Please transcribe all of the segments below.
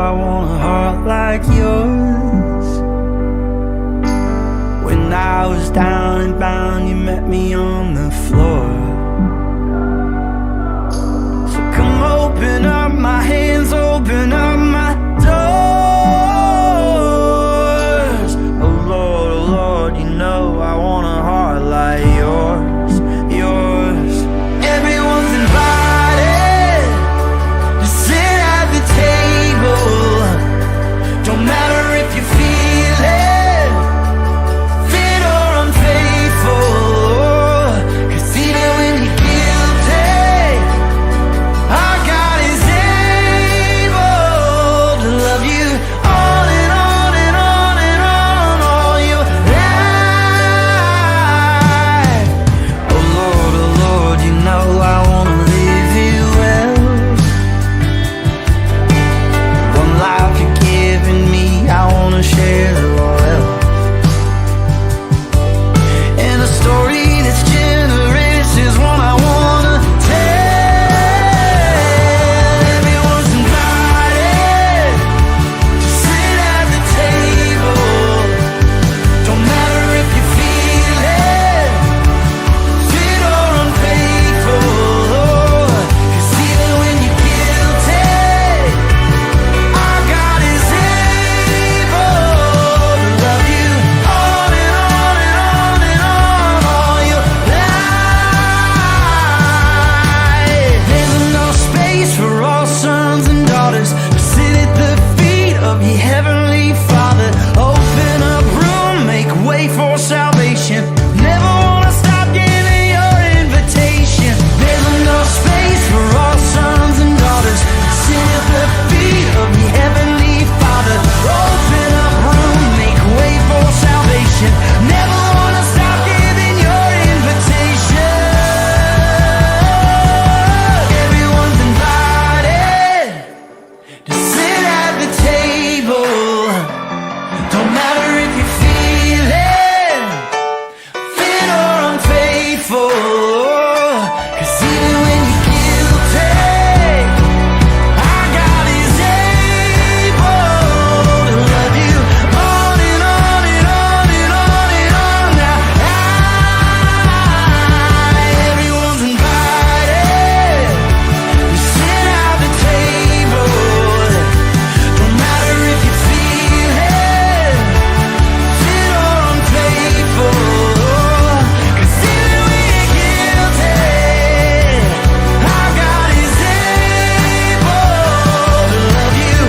I want a heart like yours. When I was down and bound, you met me on the floor. So come open up my hands, open up my doors. Oh Lord, you know I want a heart like yours, yours. Everyone's invited to sit at the table. Don't matter if you feel it, fit or unfaithful. 'Cause even when you're guilty, our God is able to love you on and on and on and on all your life. Oh Lord, you know I wanna live you well. One life you're giving me, I wanna share the well. And a story that's generous is one I wanna tell. Everyone's invited to sit at the table. Don't matter if you feel it, fit or unfaithful. 'Cause even when you're guilty, our God is able to love you on and on and on and on all your life. There's enough space for all sons and daughters to sit at the feet of your heavenly Father. Open up room, make way for salvation. Never wanna stop giving your invitation. There's enough space for all sons and daughters to sit at the feet of your heavenly Father. Open up room, make way for salvation. Never wanna stop giving your invitation. Everyone's invited to sit at the table. Don't matter if you feel it, fit or unfaithful. 'Cause even when you're guilty, our God is able to love you on and on and on and on and on. Now, everyone's invited to sit at the table. Don't matter if you feel it, fit or unfaithful. 'Cause even when you're guilty, our God is able to love you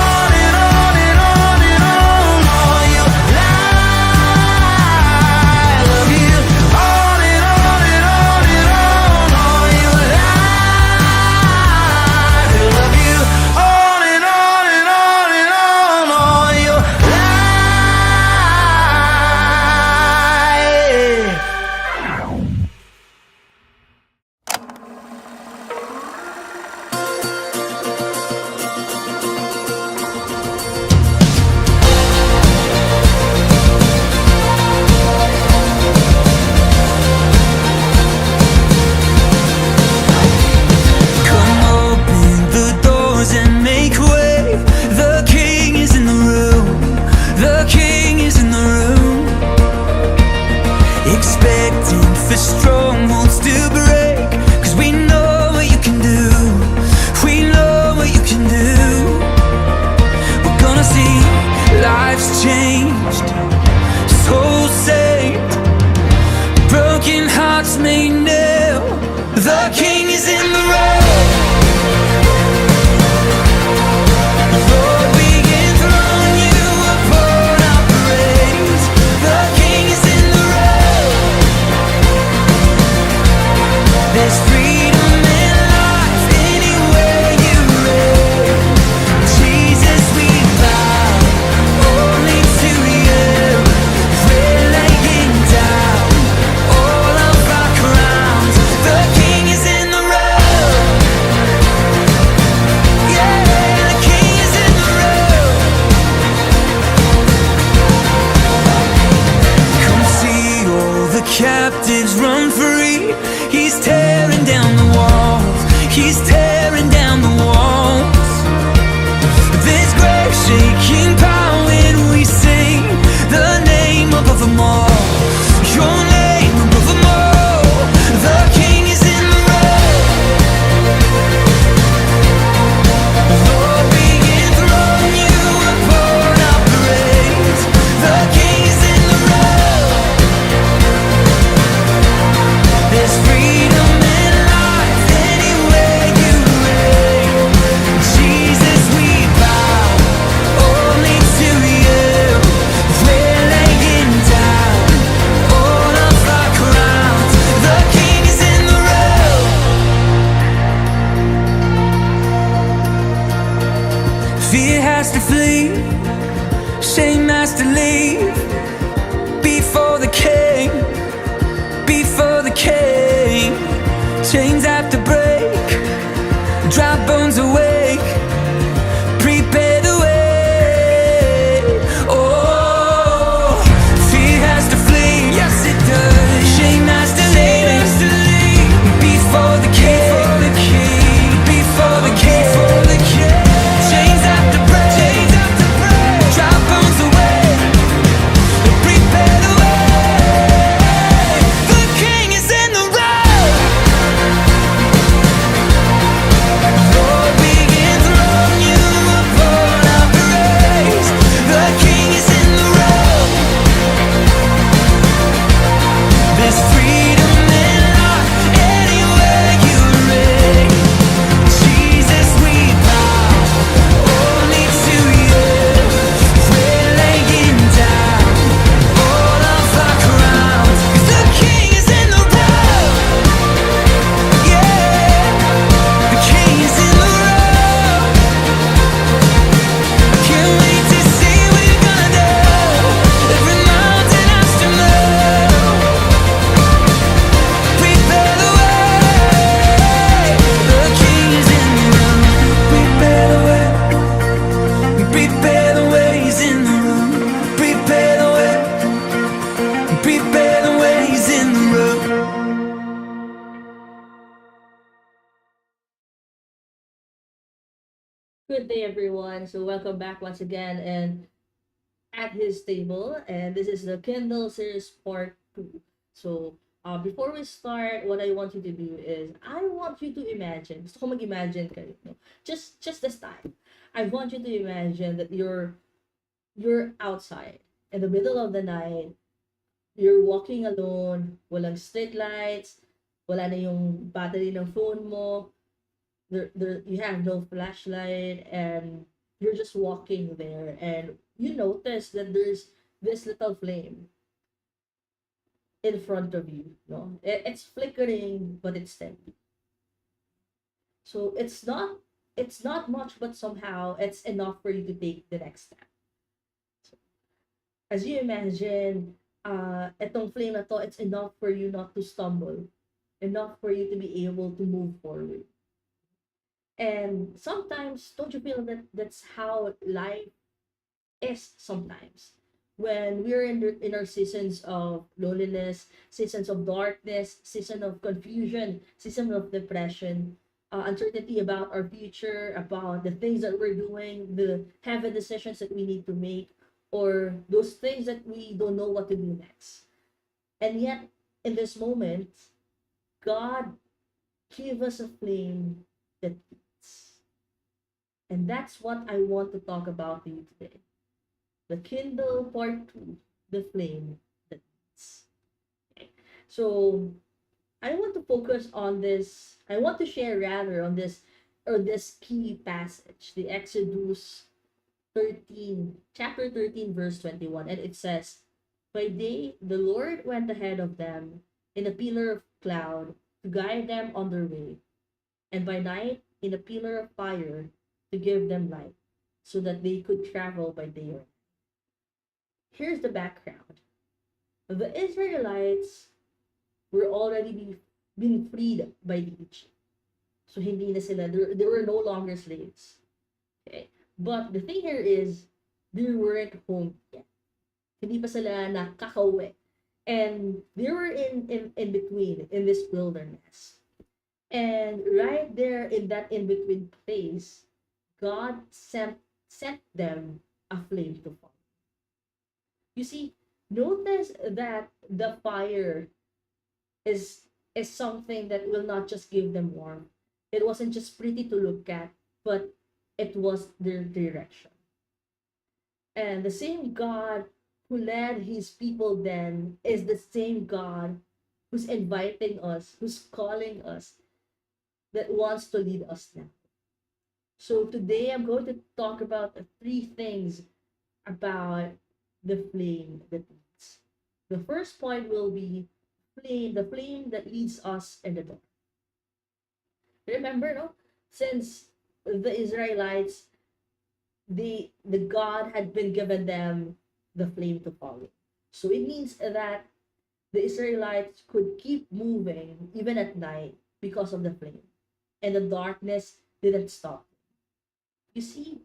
on and on and on and on all your life. Love you on and on and on and on all your life. Love you on and on and on and on all your life. Come open the doors and make way. The King is in the room. The King is in the room. Expecting for strongholds to break. 'Cause we know what you can do. We know what you can do. We're gonna see lives changed, souls saved, broken hearts made new. The King is in the room. Lord, we enthrone you upon our praise. The King is in the room. There's freedom and life anywhere you reign. Jesus, we bow Fear has to flee, shame has to leave. Before the king, before the king. Chains have to break, dry bones awake. Prepare the way. Oh, fear has to flee, yes it does. Shame has to leave. Before the king, before the king. Chains have to break, dry bones awake. Prepare the way. The king is in the road. Lord, we enthrone you upon our praise. The king is in the road. There's freedom and life anywhere you reign. Jesus, we bow only to you. We're laying down all of our crowns. 'Cause the king is in the road. Yeah, the king is in the road. Can't wait to see what you're gonna do. Every mountain has to move. Prepare the way. The king is in the room. Prepare the way. Prepare the ways in the room. Prepare the way. Prepare the ways in the room. Good day, everyone. So, welcome back once again and at his table. And this is the Kindle series part two. So, before we start, what I want you to do is I want you to imagine. Gusto ko mag-imagine kayo, no? Just this time. I want you to imagine that you're outside in the middle of the night. You're walking alone. Walang street lights. Wala na yung battery ng phone mo. You have no flashlight, and you're just walking there, and you notice that there's this little flame in front of you. No, it's flickering, but it's steady. So it's not much, but somehow it's enough for you to take the next step. So, as you imagine, itong flame na to, it's enough for you not to stumble, enough for you to be able to move forward. And sometimes, don't you feel that that's how life is sometimes? When we're in our seasons of loneliness, seasons of darkness, season of confusion, season of depression, uncertainty about our future, about the things that we're doing, the heavy decisions that we need to make, or those things that we don't know what to do next. And yet, in this moment, God gave us a flame that eats. And that's what I want to talk about to you today. The Kindle Part 2, The Flame That Eats. Okay. So, I want to focus on this, I want to share rather on this, or this key passage, the Exodus 13, chapter 13, verse 21. And it says, by day, the Lord went ahead of them in a pillar of cloud to guide them on their way, and by night, in a pillar of fire to give them light, so that they could travel by day. Here's the background. The Israelites were already being freed by the Egypt. So hindi na sila, they were no longer slaves. Okay? But the thing here is, they weren't home yet. Hindi pa sila nakakauwi. And they were in between, in this wilderness. And right there in that in between place, God sent them a flame to fall. You see, notice that the fire is is something that will not just give them warmth. It wasn't just pretty to look at, but it was their direction. And the same God who led his people then is the same God who's inviting us, who's calling us, that wants to lead us now. So today I'm going to talk about three things about the flame that leads. The first point will be the flame that leads us in the dark. Remember, no? Since the Israelites, the God had been given them the flame to follow. So it means that the Israelites could keep moving even at night because of the flame, and the darkness didn't stop. You see,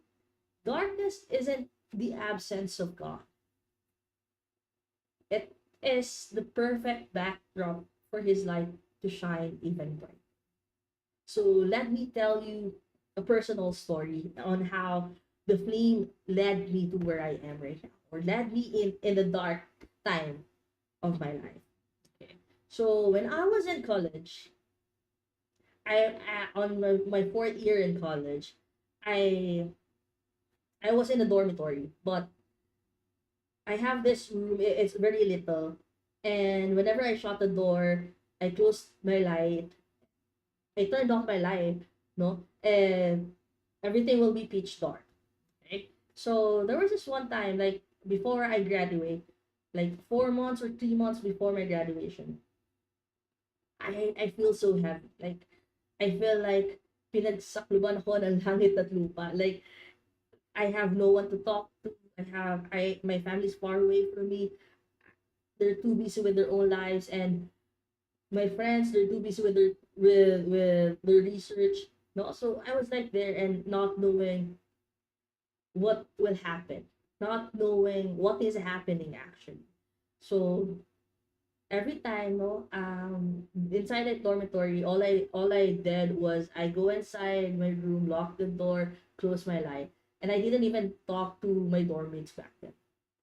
darkness isn't the absence of God. It is the perfect backdrop for his light to shine even bright. So let me tell you a personal story on how the flame led me to where I am right now, or led me in the dark time of my life. Okay. So when I was in college, on my fourth year in college, I I was in a dormitory, but I have this room. It's very little, and whenever I shut the door, I closed my light. I turned off my light, no, and everything will be pitch dark. Right? So there was this one time, like before I graduate, like 4 months or 3 months before my graduation, I feel so heavy. Like I feel like pinagsakluban ako ng langit at lupa. Like I have no one to talk to. I my family's far away from me. They're too busy with their own lives, and my friends, they're too busy with their research. No, so I was like there and not knowing what will happen, not knowing what is happening actually. So every time, no, inside that dormitory, all I did was I go inside my room, lock the door, close my light, and I didn't even talk to my dorm mates back then.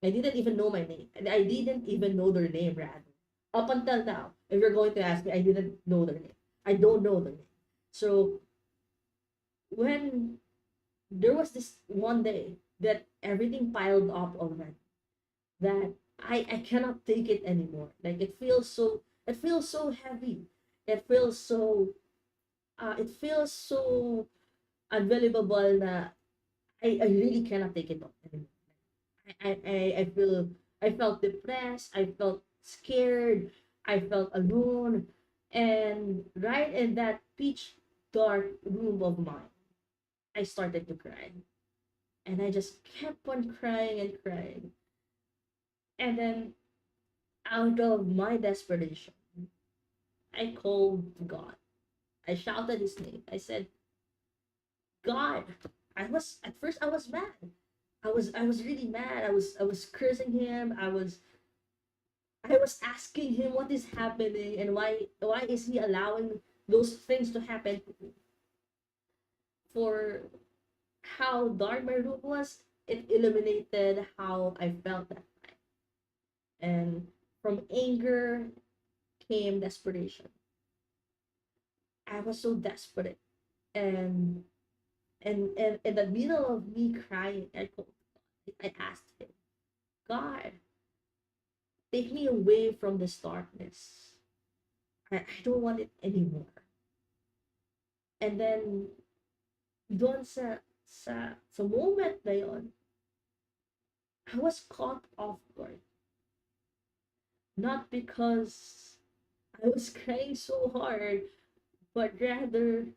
I didn't even know my name, and I didn't even know their name, rather. Up until now, if you're going to ask me, I didn't know their name. I don't know their name. So when there was this one day that everything piled up already, that I cannot take it anymore. Like it feels so heavy. It feels so unbelievable na I really cannot take it anymore. I felt depressed, I felt scared, I felt alone, and right in that pitch dark room of mine, I started to cry. And I just kept on crying and crying. And then out of my desperation, I called God. I shouted his name. I said, God. At first I was mad. I was really mad. I was cursing him. I was asking him what is happening and why is he allowing those things to happen to me. For how dark my room was, it illuminated how I felt that night. And from anger came desperation. I was so desperate. And and in the middle of me crying, I asked him, God, take me away from this darkness. I don't want it anymore. And then doon sa moment na yon, I was caught off guard. Not because I was crying so hard, but rather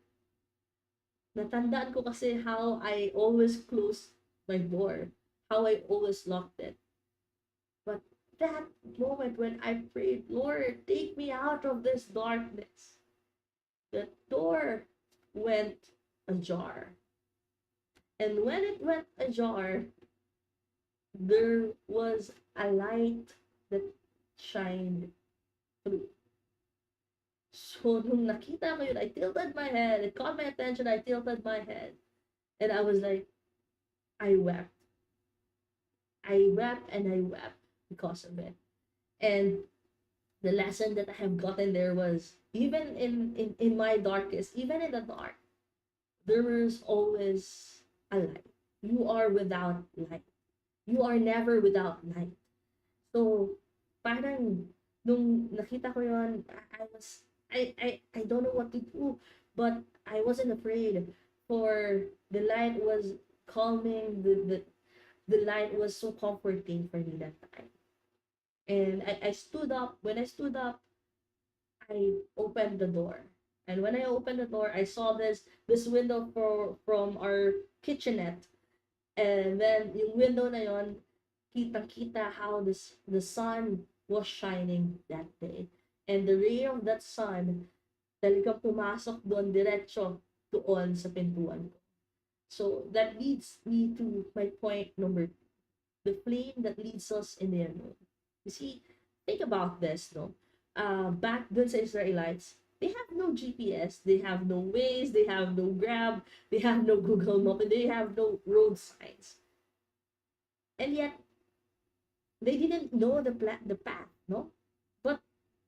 natandaan ko kasi how I always closed my door, how I always locked it. But that moment when I prayed, Lord, take me out of this darkness, the door went ajar. And when it went ajar, there was a light that shined through. So nung nakita ko yun, I tilted my head. It caught my attention. I tilted my head. And I was like, I wept. I wept and I wept because of it. And the lesson that I have gotten there was even in my darkest, even in the dark, there is always a light. You are without light. You are never without light. So parang nung nakita ko yon, I don't know what to do, but I wasn't afraid, for the light was calming. The light was so comforting for me that time. And I stood up. When I stood up, I opened the door. And when I opened the door, I saw this window from our kitchenette. And then yung window na yon, kita-kita how the sun was shining that day. And the ray of that sun talagang pumasok doon diretso doon sa pintuan ko. So that leads me to my point number two, the flame that leads us in the unknown. You see, think about this, no? Back then sa Israelites, they have no GPS, they have no Waze, they have no Grab, they have no Google Map, and they have no road signs. And yet, they didn't know the path, no? But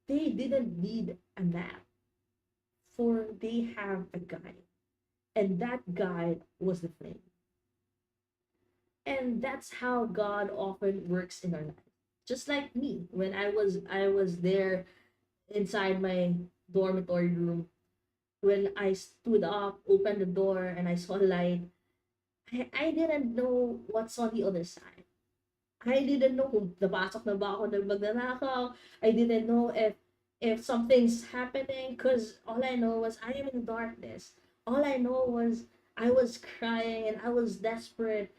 they didn't need a map, for they have a guide. And that guide was the flame. And that's how God often works in our life. Just like me, when I was there inside my dormitory room, when I stood up, opened the door, and I saw light, I didn't know what's on the other side. I didn't know kung napasok na ba ako ng magnanakaw. I didn't know if something's happening, because all I know was I am in the darkness. All I know was I was crying and I was desperate,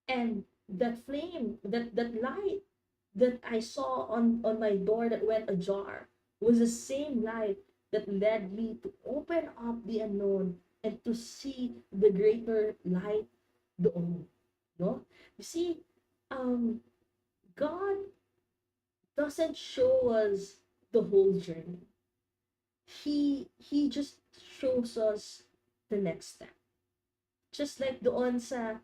and that flame, that light that I saw on my door that went ajar was the same light that led me to open up the unknown and to see the greater light doon. No? You see, um, God doesn't show us the whole journey. He just shows us the next step. Just like doon sa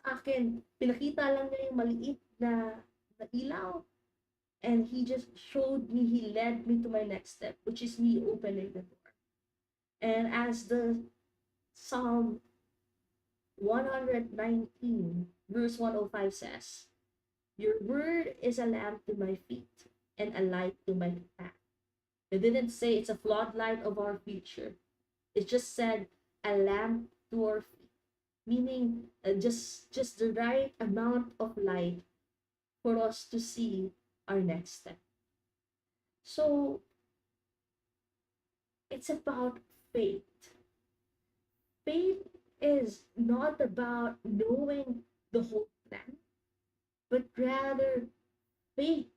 akin, pinakita lang niya yung maliit na ilaw. And he just showed me, he led me to my next step, which is me opening the door. And as the Psalm 119, verse 105 says, your word is a lamp to my feet and a light to my path. It didn't say it's a floodlight of our future. It just said a lamp to our feet, meaning just the right amount of light for us to see our next step. So it's about faith. Faith is not about knowing the whole plan, but rather faith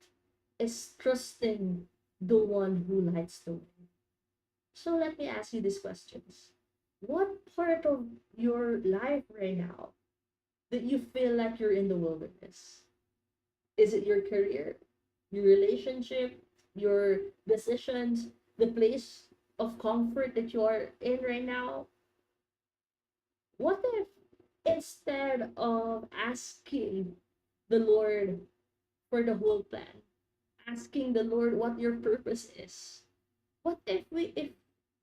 is trusting the one who lights the way. So let me ask you these questions. What part of your life right now that you feel like you're in the wilderness? Is it your career, your relationship, your decisions, the place of comfort that you are in right now? What if instead of asking the Lord for the whole plan, asking the Lord what your purpose is, what if we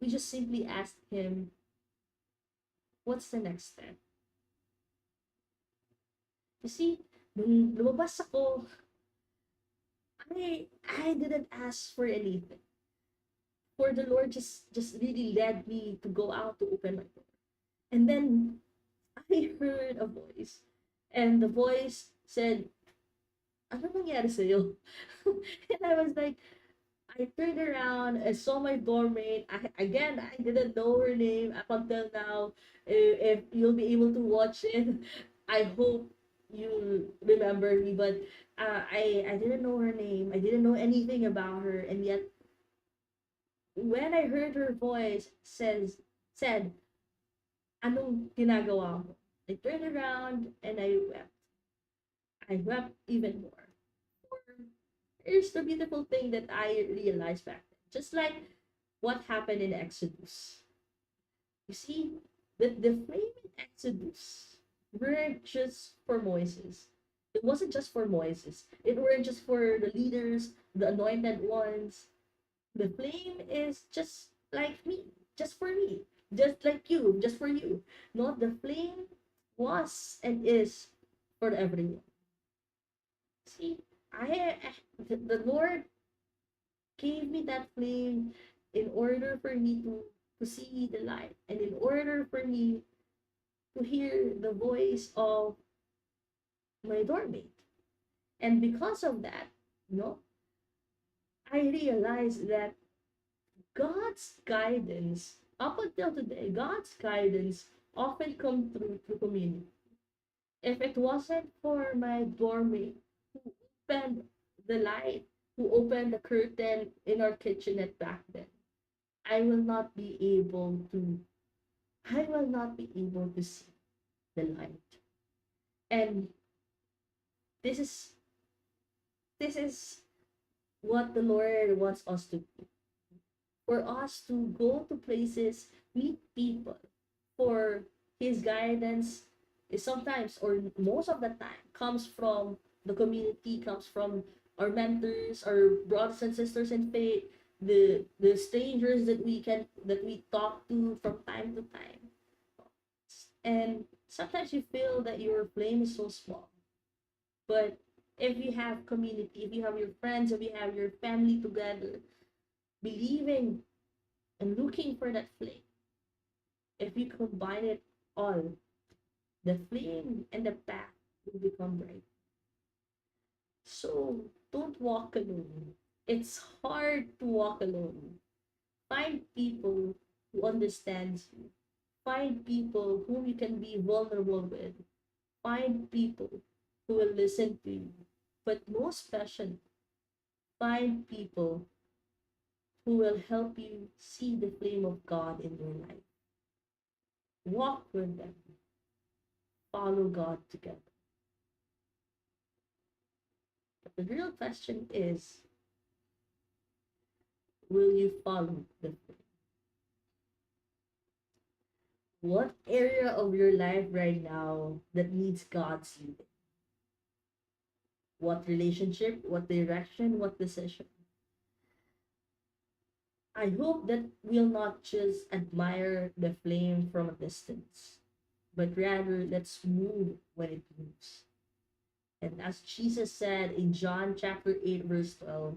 just simply ask him, what's the next step? You see, nung lumabas ako, I didn't ask for anything. For the Lord just really led me to go out to open my door. And then I heard a voice. And the voice said, ano nangyari sa'yo? And I was like, I turned around and saw my doormate. I didn't know her name up until now. If you'll be able to watch it, I hope you remember me. But I didn't know her name. I didn't know anything about her. And yet, when I heard her voice said, anong ginagawa mo? I turned around and I wept. I wept even more. Here's the beautiful thing that I realized back then. Just like what happened in Exodus. You see, the flame in Exodus weren't just for Moses. It wasn't just for Moses. It weren't just for the leaders, the anointed ones. The flame is just like me, just for me, just like you, just for you. Not the flame was and is for everyone. See, the Lord gave me that flame in order for me to see the light, and in order for me to hear the voice of my doormate. And because of that, you know, I realized that God's guidance, up until today, God's guidance often come through community. If it wasn't for my doormate who opened the light, who opened the curtain in our kitchenette back then, I will not be able to I will not be able to see the light. And this is this is what the Lord wants us to do. For us to go to places, meet people, for his guidance is sometimes or most of the time comes from the community, comes from our mentors, our brothers and sisters in faith, the strangers that we talk to from time to time. And sometimes you feel that your flame is so small. But if you have community, if you have your friends, if you have your family together, believing and looking for that flame, if you combine it all, the flame and the path will become bright. So don't walk alone. It's hard to walk alone. Find people who understands you. Find people whom you can be vulnerable with. Find people who will listen to you. But most especially, find people who will help you see the flame of God in your life. Walk with them. Follow God together. But the real question is, will you follow the flame? What area of your life right now that needs God's leading? What relationship, what direction, what decision? I hope that we'll not just admire the flame from a distance, but rather let's move when it moves. And as Jesus said in John chapter 8, verse 12,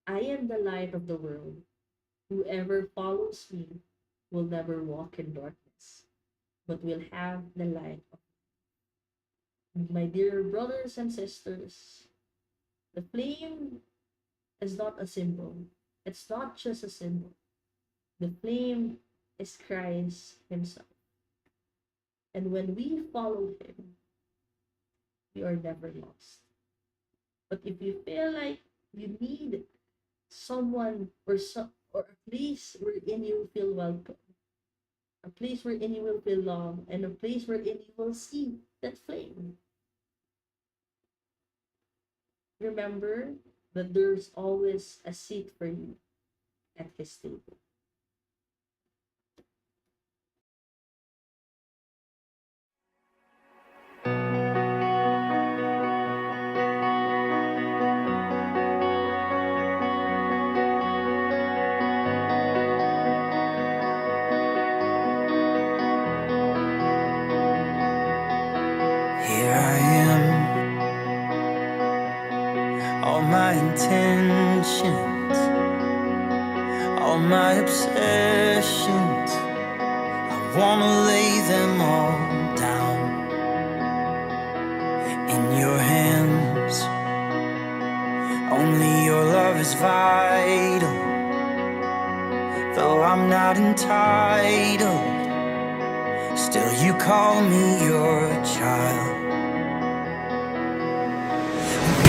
I am the light of the world. Whoever follows me will never walk in darkness, but will have the light of my dear brothers and sisters. The flame is not a symbol. It's not just a symbol. The flame is Christ Himself. And when we follow Him, we are never lost. But if you feel like you need someone or a place wherein you feel welcome, a place wherein you will belong, and a place wherein you will see that flame, remember that there's always a seat for you at His table. Here I am, all my intentions, all my obsessions, I wanna lay them all down in your hands. Only your love is vital, though I'm not entitled, still you call me your child.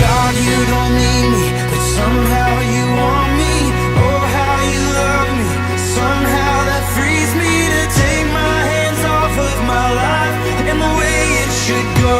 God, you don't need me, but somehow you want me. Oh, how you love me. Somehow that frees me to take my hands off of my life and the way it should go.